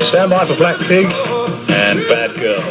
Stand by for Black Pig and Bad Girl.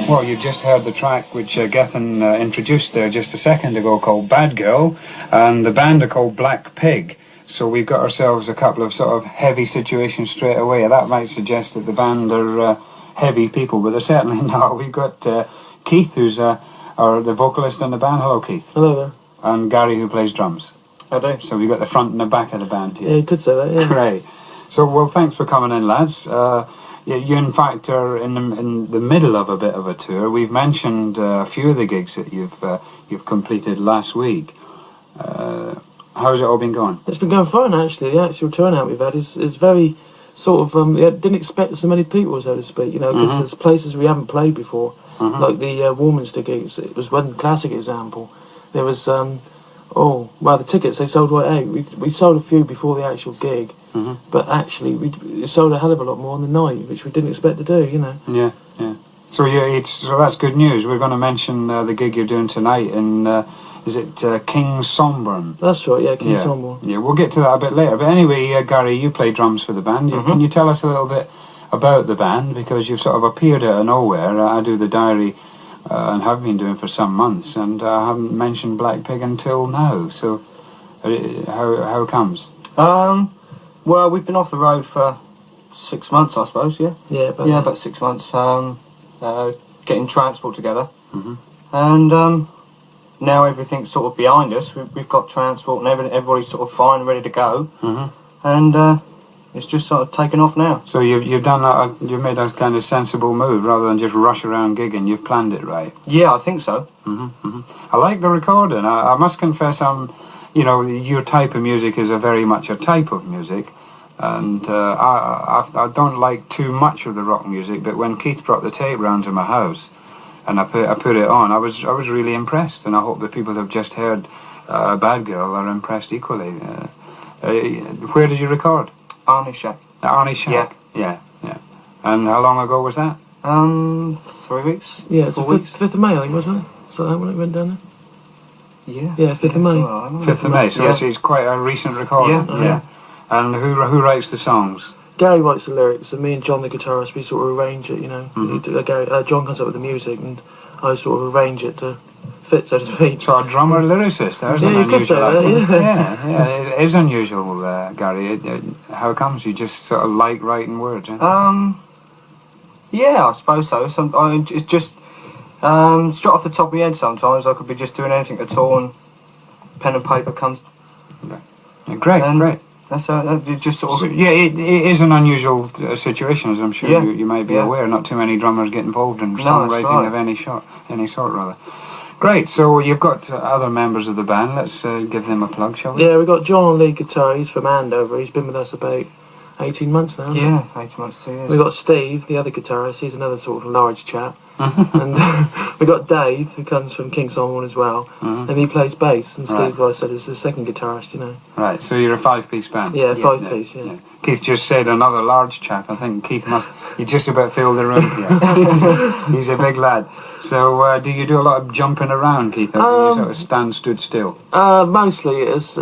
Well, you just heard the track which Gethin introduced there just a second ago called Bad Girl, and the band are called Black Pig. So we've got ourselves a couple of sort of heavy situations straight away. That might suggest that the band are heavy people, but they're certainly not. We've got Keith, who's the vocalist in the band. Hello, Keith. Hello there. And Gary, who plays drums. I do. So we've got the front and the back of the band here. Yeah, you could say that, yeah. Great. So, well, thanks for coming in, lads. You, in fact, are in the middle of a bit of a tour. We've mentioned a few of the gigs that you've completed last week. How's it all been going? It's been going fine, actually. The actual turnout we've had is very sort of... didn't expect so many people, so to speak, you know, because there's places we haven't played before, like the Warminster gigs. It was one classic example. There was... the tickets, they sold right out. We sold a few before the actual gig, but actually we sold a hell of a lot more on the night, which we didn't expect to do, you know. Yeah, yeah. So that's good news. We're going to mention the gig you're doing tonight in, is it King Somburn? That's right, yeah, King Somburn. Yeah, we'll get to that a bit later. But anyway, Gary, you play drums for the band. Can you tell us a little bit about the band? Because you've sort of appeared out of nowhere. I do the diary... and have been doing for some months, and I haven't mentioned Black Pig until now. So, how comes? Well, we've been off the road for 6 months, I suppose. Yeah. Yeah, about 6 months. Getting transport together, and now everything's sort of behind us. We've got transport, and everybody's sort of fine and ready to go, and. It's just sort of taken off now. So you've done that. You've made a kind of sensible move rather than just rush around gigging. You've planned it right. Yeah, I think so. I like the recording. I must confess, you know, your type of music is very much a type of music, and I don't like too much of the rock music. But when Keith brought the tape round to my house, and I put it on, I was really impressed, and I hope the people who've just heard Bad Girl are impressed equally. Where did you record? Arnie Shack. At Arnie Shack. Yeah. And how long ago was that? 3 weeks. Yeah, it's 4 the weeks. 5th of May, I think, wasn't it? So that when it went down there? Yeah. Yeah, 5th of May. 5th of May, so it's quite a recent recording. Yeah. And who writes the songs? Gary writes the lyrics, and me and John, the guitarist, we sort of arrange it, you know. Mm-hmm. John comes up with the music, and I sort of arrange it to fit, so to speak. So a drummer lyricist, there's an Yeah, you could say unusual that, accent. Yeah, it is unusual, Gary. How comes you just sort of like writing words? Yeah, I suppose so. It's just straight off the top of my head sometimes. I could be just doing anything at all and pen and paper comes. Yeah, great. That's it just sort of... Yeah, it is an unusual situation, as I'm sure you might be Yeah. aware. Not too many drummers get involved in No, songwriting that's right. of any sort rather. Great, so you've got other members of the band. Let's give them a plug, shall we? Yeah, we've got John on lead guitar, he's from Andover, he's been with us about 18 months now. Yeah, 18 months, 2 years. We've got Steve, the other guitarist, he's another sort of large chap. And we've got Dave, who comes from King Solent as well, and he plays bass, and Steve, like I said, is the second guitarist, you know. Right, so you're a 5-piece band? Yeah, 5-piece, yeah. Keith just said another large chap. I think Keith he just about filled the room here. He's a big lad. So do you do a lot of jumping around, Keith, or do you sort of stood still? Mostly it's...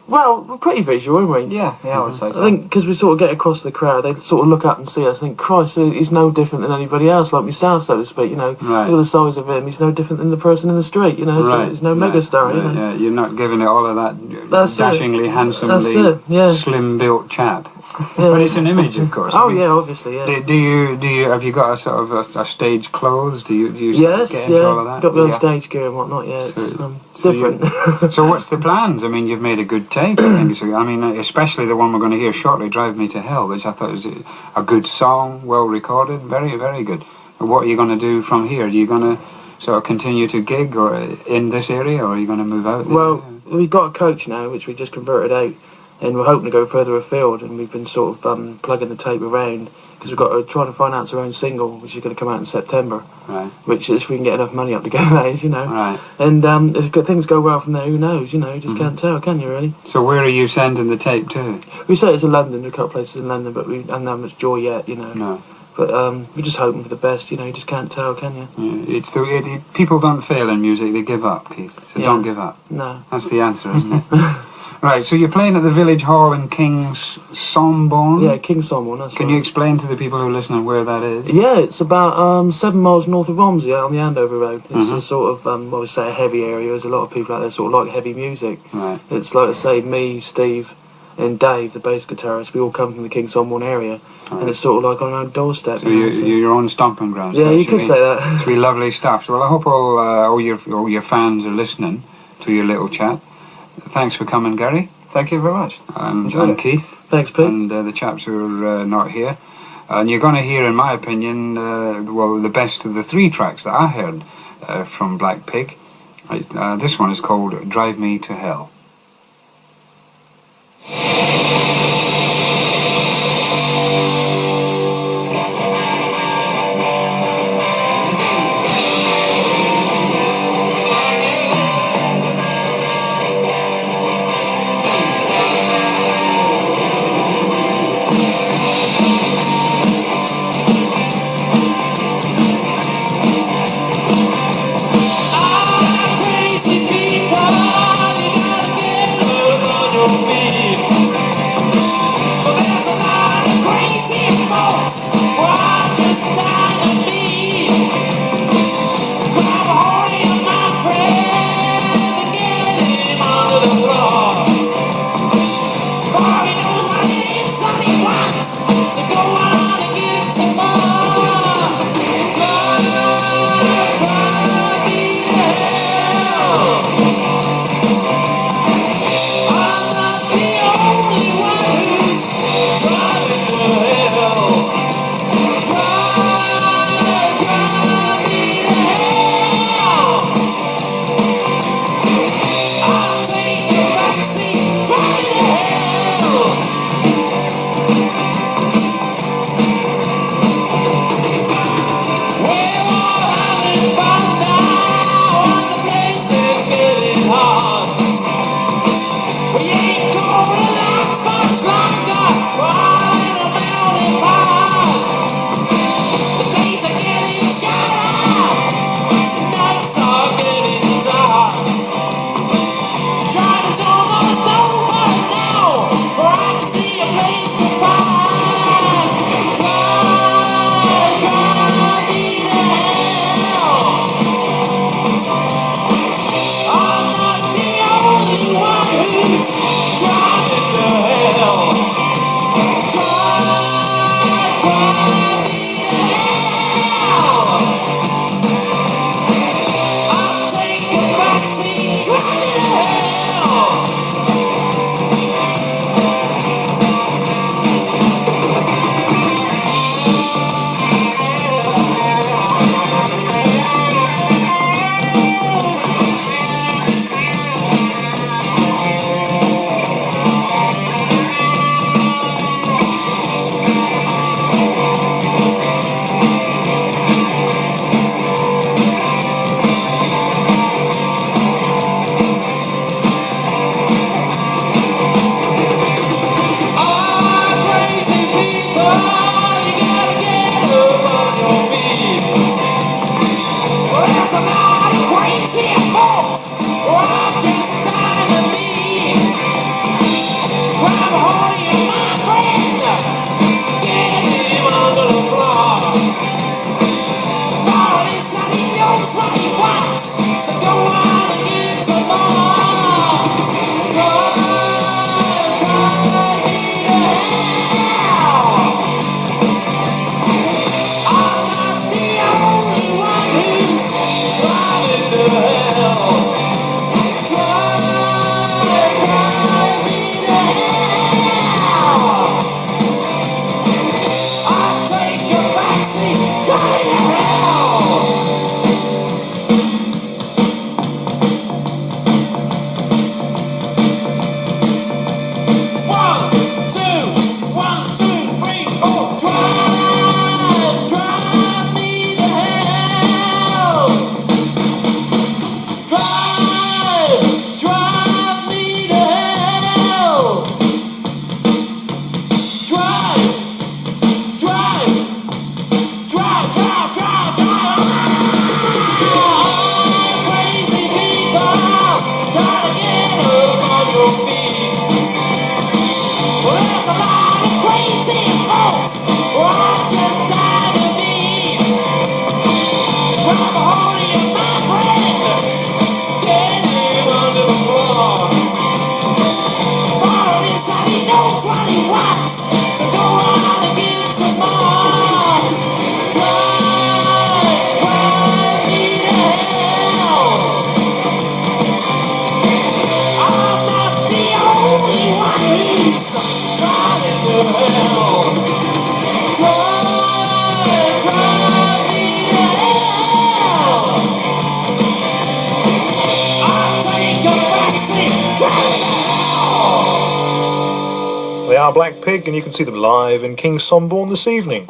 well, we're pretty visual, aren't we? Yeah, I would say so. I think because we sort of get across the crowd, they sort of look up and see us and think, Christ, he's no different than anybody else, like myself, so to speak, you know. Right. Look at the size of him, he's no different than the person in the street, you know, so he's no megastar, you know. Yeah, you're not giving it all of that That's dashingly, handsomely, That's it, yeah. slim-built chap. Yeah. But it's an image, of course. Oh, I mean, yeah, obviously, yeah. Do you have you got a sort of a stage clothes? Do you Yes, get into all of that? got me on stage gear and whatnot, yeah, it's So different. So what's the plans? I mean, you've made a good tape, I think. So, I mean, especially the one we're going to hear shortly, Drive Me to Hell, which I thought was a good song, well recorded, very, very good. What are you going to do from here? Are you going to sort of continue to gig or in this area, or are you going to move out? Well, we've got a coach now, which we just converted out, and we're hoping to go further afield, and we've been sort of plugging the tape around, because we've got to try to finance our own single, which is going to come out in September. Right. Which is if we can get enough money up to go that, you know. Right. And if things go well from there, who knows, you know, you just can't tell, can you, really? So where are you sending the tape to? We say it's in London, a couple of places in London, but we haven't had much joy yet, you know. No. But we're just hoping for the best, you know, you just can't tell, can you? Yeah, people don't fail in music, they give up, Keith. So don't give up. No. That's the answer, isn't it? Right, so you're playing at the Village Hall in King's Somborne? Yeah, King Solent, that's Can right. you explain to the people who are listening where that is? Yeah, it's about 7 miles north of Romsey, out on the Andover Road. It's a sort of, I would say, a heavy area. There's a lot of people out there sort of like heavy music. Right. It's like I say, me, Steve, and Dave, the bass guitarist. We all come from the King Solent area, and it's sort of like on our own doorstep. So you know, you're your own stomping grounds. yeah, so you it could should say that. be lovely stuff. So, well, I hope all your fans are listening to your little chat. Thanks for coming, Gary. Thank you very much. And Keith. Thanks, Pete. And the chaps who are not here. And you're going to hear, in my opinion, the best of the 3 tracks that I heard from Black Pig. This one is called Drive Me to Hell. Crazy people, you gotta They are Black Pig, and you can see them live in King Somborn this evening.